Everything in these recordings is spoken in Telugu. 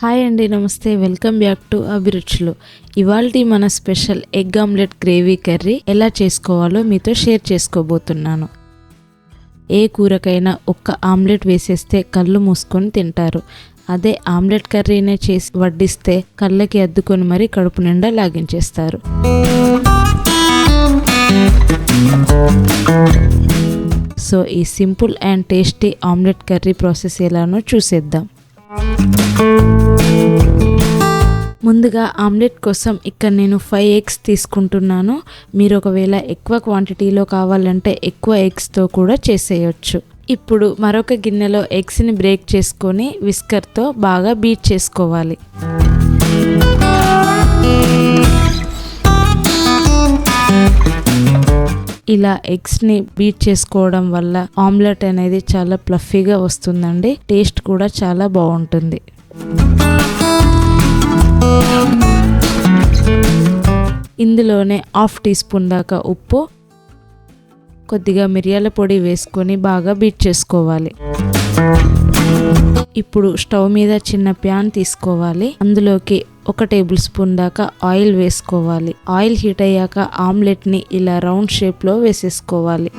హాయ్ అండి, నమస్తే. వెల్కమ్ బ్యాక్ టు అభిరుచులు. ఇవాల్టి మన special egg omelette gravy curry ఎలా చేసుకోవాలో మీతో షేర్ చేసుకోబోతున్నాను. ఏ కూరకైనా ఒక్క ఆమ్లెట్ వేసేస్తే కళ్ళు మూసుకొని తింటారు. అదే ఆమ్లెట్ కర్రీనే చేసి వడ్డిస్తే కళ్ళకి అద్దుకొని మరీ కడుపు నిండా లాగించేస్తారు. సో ఈ simple and tasty omelette curry process ఎలానో చూసేద్దాం. ముందుగా ఆమ్లెట్ కోసం ఇక్కడ నేను 5 ఎగ్స్ తీసుకుంటున్నాను. మీరు ఒకవేళ ఎక్కువ క్వాంటిటీలో కావాలంటే ఎక్కువ ఎగ్స్తో కూడా చేసేయచ్చు. ఇప్పుడు మరొక గిన్నెలో ఎగ్స్ని బ్రేక్ చేసుకొని విస్కర్తో బాగా బీట్ చేసుకోవాలి. ఇలా ఎగ్స్ని బీట్ చేసుకోవడం వల్ల ఆమ్లెట్ అనేది చాలా ప్లఫీగా వస్తుందండి. టేస్ట్ కూడా చాలా బాగుంటుంది. ఇందులోనే 1/2 టీ స్పూన్ దాకా ఉప్పు, కొద్దిగా మిరియాల పొడి వేసుకొని బాగా బీట్ చేసుకోవాలి. ఇప్పుడు స్టవ్ మీద చిన్న ప్యాన్ తీసుకోవాలి. అందులోకి 1 టేబుల్ స్పూన్ దాకా ఆయిల్ వేసుకోవాలి. ఆయిల్ హీట్ అయ్యాక ఆమ్లెట్ని ఇలా రౌండ్ షేప్లో వేసేసుకోవాలి.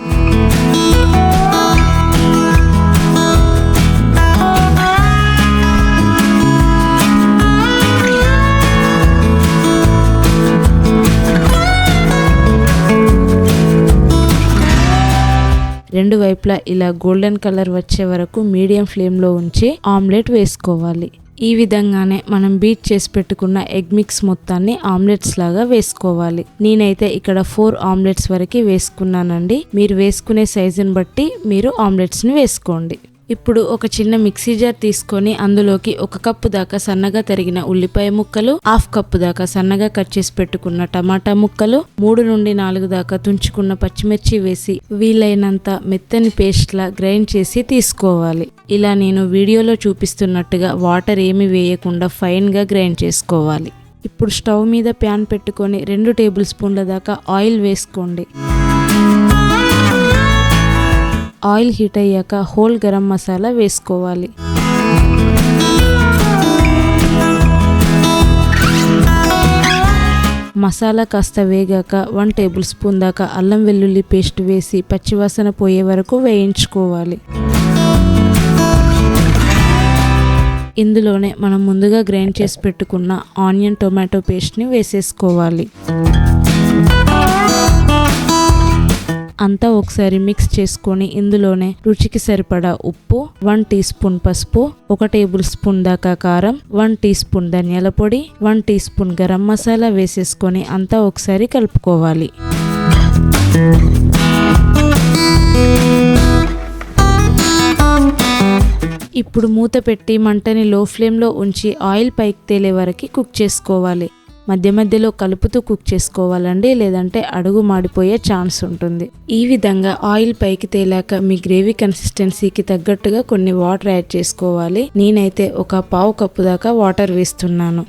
రెండు వైపులా ఇలా గోల్డెన్ కలర్ వచ్చే వరకు మీడియం ఫ్లేమ్లో ఉంచి ఆమ్లెట్ వేసుకోవాలి. ఈ విధంగానే మనం బీట్ చేసి పెట్టుకున్న ఎగ్ మిక్స్ మొత్తాన్ని ఆమ్లెట్స్ లాగా వేసుకోవాలి. నేనైతే ఇక్కడ 4 ఆమ్లెట్స్ వరకు వేసుకున్నానండి. మీరు వేసుకునే సైజుని బట్టి మీరు ఆమ్లెట్స్ని వేసుకోండి. ఇప్పుడు ఒక చిన్న మిక్సీ జార్ తీసుకొని అందులోకి 1 కప్పు దాకా సన్నగా తరిగిన ఉల్లిపాయ ముక్కలు, 1/2 కప్పు దాకా సన్నగా కట్ చేసి పెట్టుకున్న టమాటా ముక్కలు, 3 నుండి 4 దాకా తుంచుకున్న పచ్చిమిర్చి వేసి వీలైనంత మెత్తని పేస్ట్ లా గ్రైండ్ చేసి తీసుకోవాలి. ఇలా నేను వీడియోలో చూపిస్తున్నట్టుగా వాటర్ ఏమి వేయకుండా ఫైన్ గా గ్రైండ్ చేసుకోవాలి. ఇప్పుడు స్టవ్ మీద ప్యాన్ పెట్టుకొని 2 టేబుల్ స్పూన్ల దాకా ఆయిల్ వేసుకోండి. ఆయిల్ హీట్ అయ్యాక హోల్ గరం మసాలా వేసుకోవాలి. మసాలా కాస్త వేగాక 1 టేబుల్ స్పూన్ దాకా అల్లం వెల్లుల్లి పేస్ట్ వేసి పచ్చివాసన పోయే వరకు వేయించుకోవాలి. ఇందులోనే మనం ముందుగా గ్రైండ్ చేసి పెట్టుకున్న ఆనియన్ టొమాటో పేస్ట్ని వేసేసుకోవాలి. అంతా ఒకసారి మిక్స్ చేసుకొని ఇందులోనే రుచికి సరిపడా ఉప్పు, 1 టీ స్పూన్ పసుపు, 1 టేబుల్ స్పూన్ దాకా కారం, 1 టీ స్పూన్ ధనియాల పొడి, 1 టీ స్పూన్ గరం మసాలా వేసేసుకొని అంతా ఒకసారి కలుపుకోవాలి. ఇప్పుడు మూత పెట్టి మంటని లో ఫ్లేమ్లో ఉంచి ఆయిల్ పైకి తేలే వరకు కుక్ చేసుకోవాలి. మధ్య మధ్యలో కలుపుతూ కుక్ చేసుకోవాలండి, లేదంటే అడుగు మాడిపోయే ఛాన్స్ ఉంటుంది. ఈ విధంగా ఆయిల్ పైకి తేలాక మీ గ్రేవీ కన్సిస్టెన్సీకి తగ్గట్టుగా కొన్ని వాటర్ యాడ్ చేసుకోవాలి. నేనైతే 1/4 కప్పు దాకా వాటర్ వేస్తున్నాను.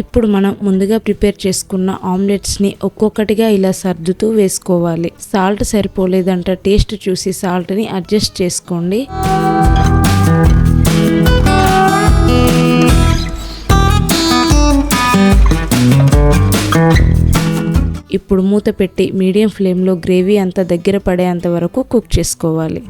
ఇప్పుడు మనం ముందుగా ప్రిపేర్ చేసుకున్న ఆమ్లెట్స్ని ఒక్కొక్కటిగా ఇలా సర్దుతూ వేసుకోవాలి. సాల్ట్ సరిపోలేదంట టేస్ట్ చూసి సాల్ట్ని అడ్జస్ట్ చేసుకోండి. ఇప్పుడు మూత పెట్టి మీడియం ఫ్లేమ్లో గ్రేవీ అంతా దగ్గర పడేంత వరకు కుక్ చేసుకోవాలి.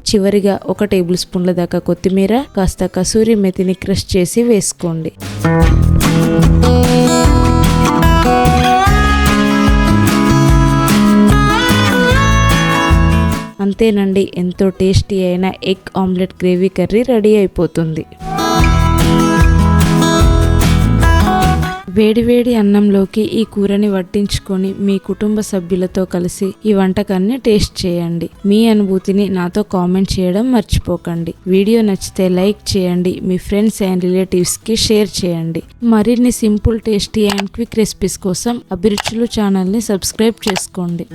చివరిగా 1 టేబుల్ స్పూన్ల దాకా కొత్తిమీర, కాస్త కసూరి మెతిని క్రష్ చేసి వేసుకోండి. అంతేనండి, ఎంతో టేస్టీ అయిన egg omelette gravy curry ready అయిపోతుంది. వేడివేడి అన్నంలోకి ఈ కూరని వడ్డించుకొని మీ కుటుంబ సభ్యులతో కలిసి ఈ వంటకాన్ని టేస్ట్ చేయండి. మీ అనుభూతిని నాతో కామెంట్ చేయడం మర్చిపోకండి. వీడియో నచ్చితే లైక్ చేయండి. మీ ఫ్రెండ్స్ అండ్ రిలేటివ్స్కి షేర్ చేయండి. మరిన్ని simple, tasty and quick recipes కోసం అభిరుచులు ఛానల్ని సబ్స్క్రైబ్ చేసుకోండి.